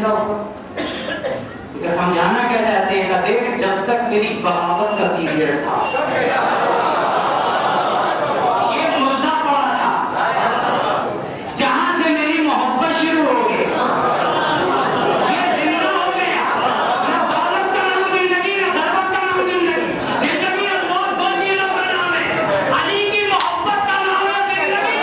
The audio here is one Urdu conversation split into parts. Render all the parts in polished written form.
زندہ ہوگا؟ سمجھانا کیا چاہتے ہیں کہ دیکھ جب تک میری بغاوت کا پیریڈ تھا یہ مردہ پڑا تھا، جہاں سے میری محبت شروع ہو گئی یہ زندہ ہو گیا۔ نہ دولت کا نام زندگی، نہ ثروت کا نام زندگی، زندگی اور موت دو چیزوں کا نام ہے۔ علی کی محبت کا نام ہے زندگی۔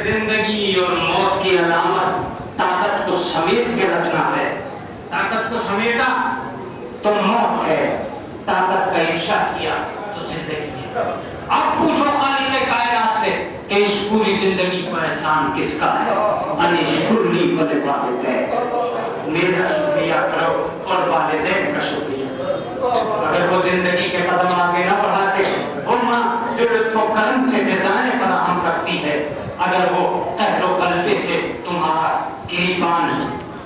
زندگی اور موت کی علامت طاقت کو سمیٹ کے رکھنا ہے۔ طاقت کو سمیٹا تو موت ہے، طاقت کا حصہ کیا تو زندگی ہے۔ اب پوچھو خالق کائنات سے کہ اس پوری زندگی پر احسان کس کا ہے؟ انشکرنی ولوالدیک، میرا شکریہ کرو اور والدین کا شکریہ۔ اگر وہ زندگی کے قدم آگے نہ بڑھاتے، وہ ماں جو لطف و کرم سے غذائیں فراہم کرتی ہے، اگر وہ قہر و غلبے سے تمہارا گریبان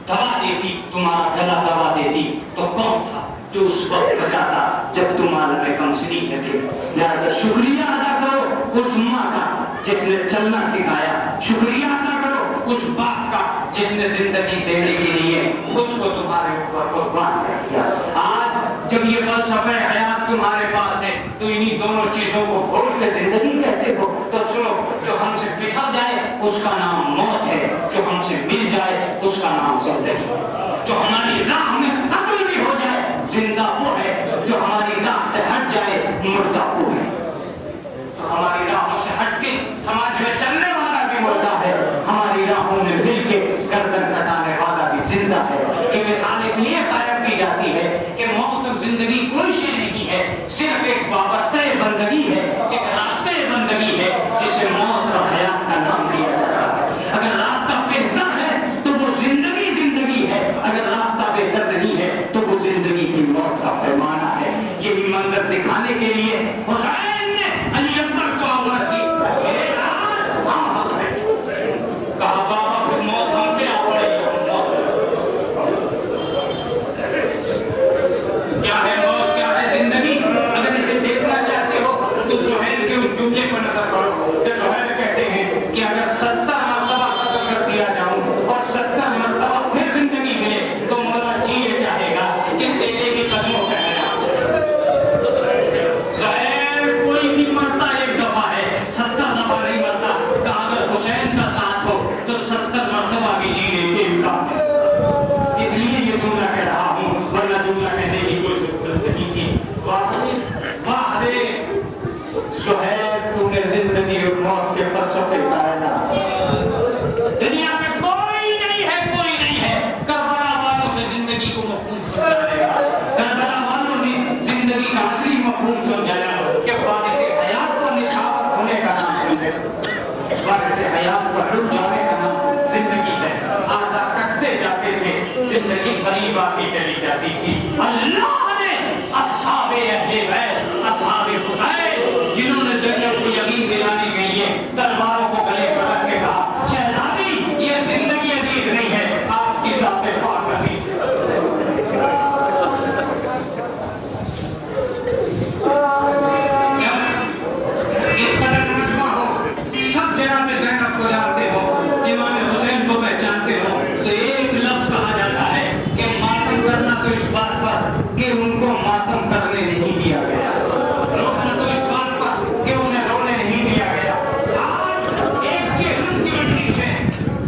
دبا دیتی، تمہارا گلا دبا دیتی، تو کون تھا جو اس وقت بچاتا جب تم عالم کمسنی میں تھے؟ لہذا شکریہ ادا کرو اس ماں کا جس نے چلنا سکھایا، شکریہ ادا کرو اس باپ کا جس نے زندگی دینے کے لیے خود کو تمہارے اوپر قربان کر دیا۔ آج جب یہ فلسفہ حیات تمہارے پاس ہے تو انہی دونوں چیزوں کو بھول کے زندگی کہتے ہو تو سنو، جو ہم سے بچھڑ جائے اس کا نام موت ہے، جو ہم سے مل جائے اس کا نام زندگی ہے۔ جو ہماری راہ میں قتل بھی ہو جائے زندہ وہ ہے، جو ہماری راہ سے ہٹ جائے مردہ وہ ہے۔ تو ہماری راہوں سے ہٹ کے سماج میں چلنے والا بھی مردہ ہے، ہماری راہوں میں مل کے گردن کٹانے والا بھی زندہ ہے۔ یہ مثال اس لیے قائم کی جاتی ہے کہ موت اور زندگی کوئی شے نہیں ہے، صرف ایک وابستہ بندگی ہے، ایک رابطہ بندگی ہے جسے موت اور حیات کا نام دیا جاتا ہے۔ اگر رابطہ بہتر ہے تو وہ زندگی زندگی ہے، اگر رابطہ بہتر نہیں ہے تو وہ زندگی کی موت کا پیمانہ ہے۔ یہی منظر دکھانے کے لیے حسین نے علی اکبر کو آواز دی، کہا بابا موت ہم کیا پڑے گی، کیا ہے موت، کیا ہے زندگی؟ اگر اسے دیکھنا چاہتے ہو تو زہیر کے اس جملے پر نظر کرو کہ زہیر کہتے ہیں کہ اگر 70 مرتبہ قتل کر دیا جاؤں اور 70 مرتبہ پھر زندگی ملے تو مولا جی یہ چاہے گا کہ تیرے ہی قدموں پہ ہے۔ زہیر کوئی بھی مرتا ایک دفعہ ہے، 70 دفعہ نہیں مرتا۔ کہا اگر حسین کا ساتھ ہو تو 70 مرتبہ بھی جینے کے امکان ہے۔ اس لیے یہ جملہ کہہ رہا ہوں، ورنہ جملہ کہنے کی کوئی ضرورت نہیں تھی۔ واہ رے سہیل، تو نے زندگی اور موت کے فلسفے کا اعلان۔ دنیا میں کوئی نہیں ہے، کوئی نہیں ہے کربلا والوں سے زندگی کو مفہوم سمجھانے گا۔ کربلا والوں نے زندگی کا اصلی مفہوم سمجھایا کہ وارث حیات پر نچھاور ہونے کا نام زندگی، وارث حیات پر رک جانے کا نام زندگی ہے۔ آزا کٹتے جاتے تھے، زندگی قریب آتی چلی جاتی تھی۔ اللہ نے اصحاب اہل بیت، اصحاب حسین، جنہوں نے زینب کو یقین دلانے کے کے لیے تلواروں کو گلے پر رکھ کے کہا شہزادی یہ زندگی عزیز نہیں ہے آپ کی ذات پاک عزیز ہے. اس قدر مجمع ہو سب جناب زینب کو جانتے ہو امام حسین کو پہچانتے ہو تو ایک لفظ کہا جاتا ہے کہ ماتم کرنا تو اس بات پر کہ ان کو ماتم کرنے نہیں دیا گیا رونا تو اس بات پر کہ انہیں رونے نہیں دیا گیا. آج ایک چہلم کی مجلس سے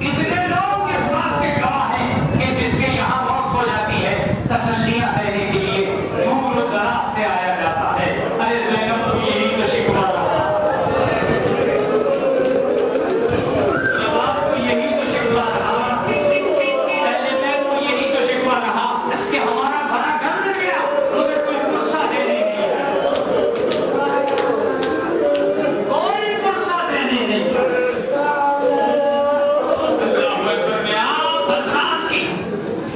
اتنے لوگ اس بات کے گواہ ہیں کہ جس کے یہاں موت ہو جاتی ہے تسلیاں دینے کے لیے دور دراز سے آیا جاتا ہے. ارے زینب کو یہی تو شکوہ رہا یہی تو شکوہ رہا پہلے میں کو یہی تو شکوہ رہا کہ ہمارا بھلا گھر مل گیا مگر کوئی پرسہ دینے نہیں کوئی پرسہ دینے نہیں. اللہ اکبر میں آپ حضرات کی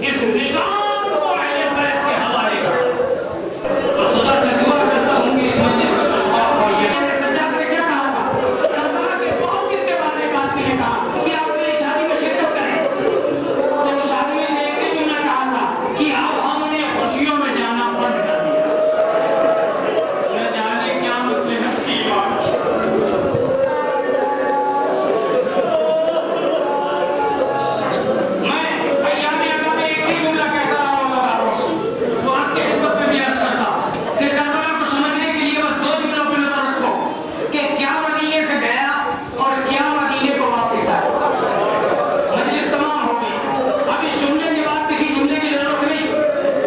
اس نظام کو اہل بیت کے حوالے کرتا اور خدا سے دعا کرتا ہوں کہ اس مجلس کا مشتاق ہو. یہ سچا نے کیا کہا تھا کربلا کے بہت کتنے والے قاتل نے کہا کہ آپ میری شادی میں شرکت کریں تو شادی میں سے ایک نے جملہ کہا تھا کہ اب ہم نے خوشیوں میں جانا بند کر دیا. نہ جانے کیا مصلحت تھی میں ایام ازاں میں ایک ہی جملہ کہتا رہا ہوں اللہ تو آپ کی خدمت میں بھی عرض کرتا کہ کربلا کو سمجھنے کے لیے بس دو جملوں پہ نظر رکھو کہ کیا مدینے سے گیا اور کیا مدینے کو واپس آیا. مجلس تمام ہو گئی اب اس جملے کے بعد کسی جملے کی ضرورت نہیں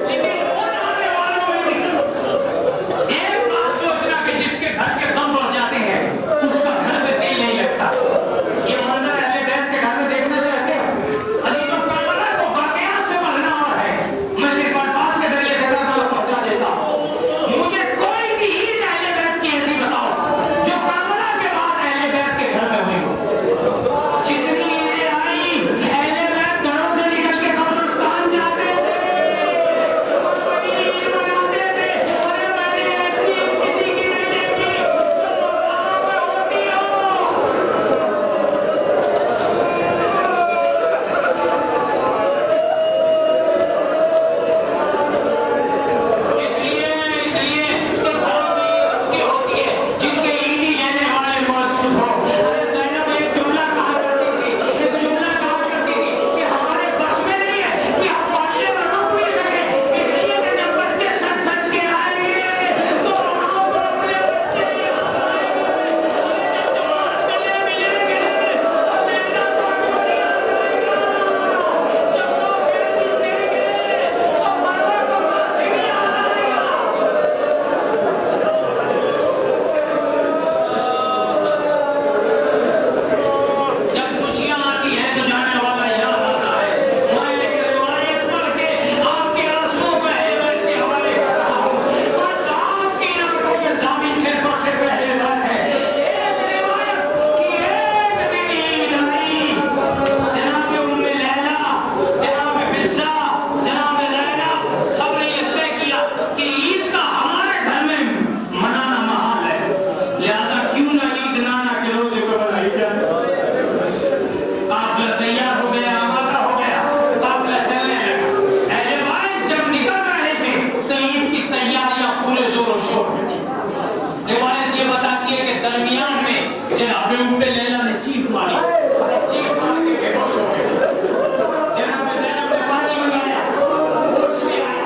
لیکن ان آنے والوں میں بھی ایک بات سوچنا کہ جس کے گھر کے غم بڑھ جاتے ہیں اس کا گھر پہ دل نہیں لگتا. یہ منظر اہل بیت کے گھر میں دیکھنا چاہتے ہیں عزیزوں کربلا کو واقعات سے پڑھنا اور ہے میں صرف الفاظ کے ذریعے سے پیغام پہنچا دیتا ہوں. مجھے کوئی بھی عید اہل بیت کی ایسی بتاؤ جو کربلا کے بعد اہل بیت کے گھر میں ہوئی ہو. جتنی عیدیں آئی اہل بیت گھروں سے نکل کے قبرستان جاتے تھے بڑی عید مناتے تھے. ارے میں نے ایسی عید کسی کی نہیں دیکھی جو مقام میں ہوتی ہو. اس لیے کہ گھروں میں عید کی ہوتی ہے جن کے عیدی لینے والے موجود ہو. ارے زینب ایک جملہ کہا کرتی تھی کہ ہمارے بس میں نہیں ہے کہ ہم محلے میں رک بھی سکیں اس لیے کہ جب بچے سچ سچ کے آئیں گے تو وہاں پر اپنے بچے یاد آئیں گے. جب جوان گلے ملیں گے تو دینا تو یاد آئے گا. جب لوگ پھر ملیں گے تو مرنا کو قاسم یاد آئے گا. جب خوشیاں آتی ہیں تو جانے والا یاد آتا ہے. میں ایک روایت پڑھ کے آپ کے آنسوؤں کو اہل بیت کے حوالے کر رہا ہوں. بس آپ کی آنکھوں کے ضامن صرف اور صرف اہل بیت ہے. ایک روایت کہ ایک دن عید آئی جناب ام لیلہ جناب حفصہ جناب زینب سب نے یہ طے کیا کہ عید کا ہمارے گھر میں منانا محال ہے لہذا کیوں نہ عید نانا کے روزے کو بنائی جائے. قافلہ تیار ہو گیا آمادہ ہو گیا قافلہ چلنے لگا. اہل بیت جب نکل رہے تھے تو عید کی تیاریاں پورے زور و شور پہ تھی. روایت یہ بتاتی ہے کہ درمیان میں جناب ام لیلہ نے چیخ ماری چیخ مار کے بے ہوش ہو گئے. جناب زینب نے پانی منگایا ہوش میں آیا.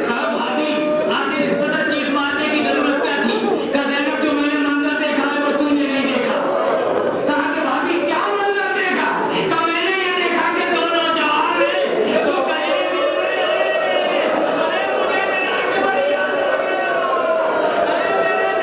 کہا بھابی آخر اس قدر چیخ مارنے کی ضرورت کیا تھی. کہا زینب جو میں نے منظر دیکھا ہے وہ تو نے نہیں دیکھا. کہا کہ بھابی کیا منظر دیکھا. کہا میں نے یہ دیکھا کہ دونوں جوان ہیں جو پہلے مل رہے ہیں. ارے مجھے میرا اکبر یاد آ گیا. ارے میرے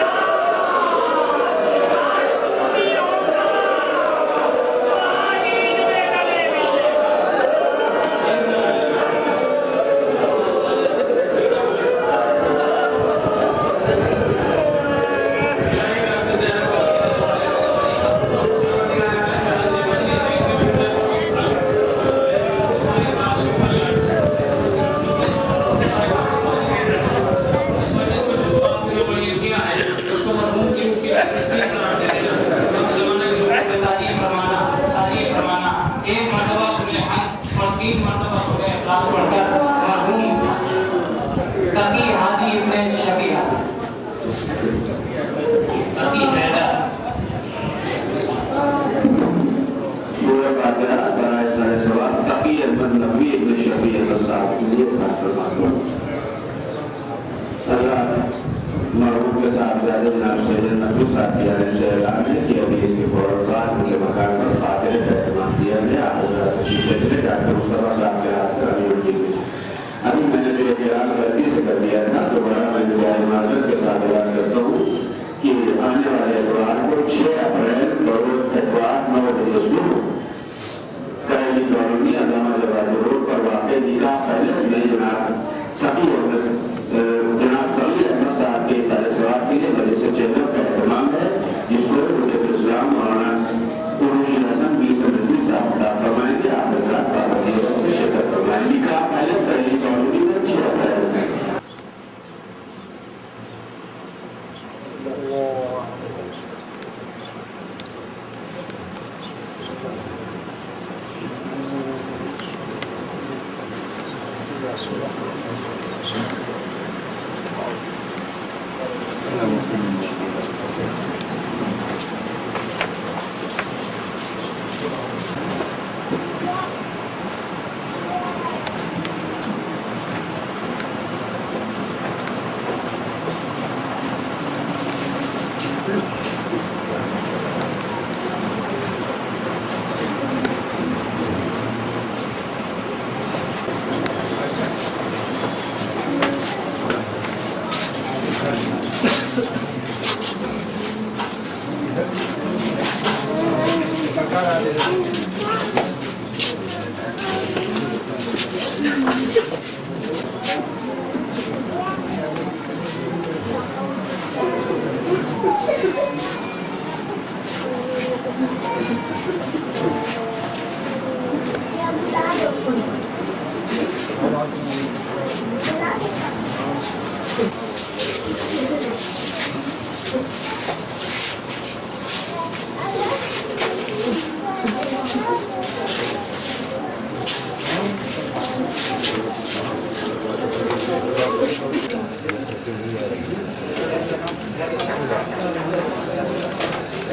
Thank you.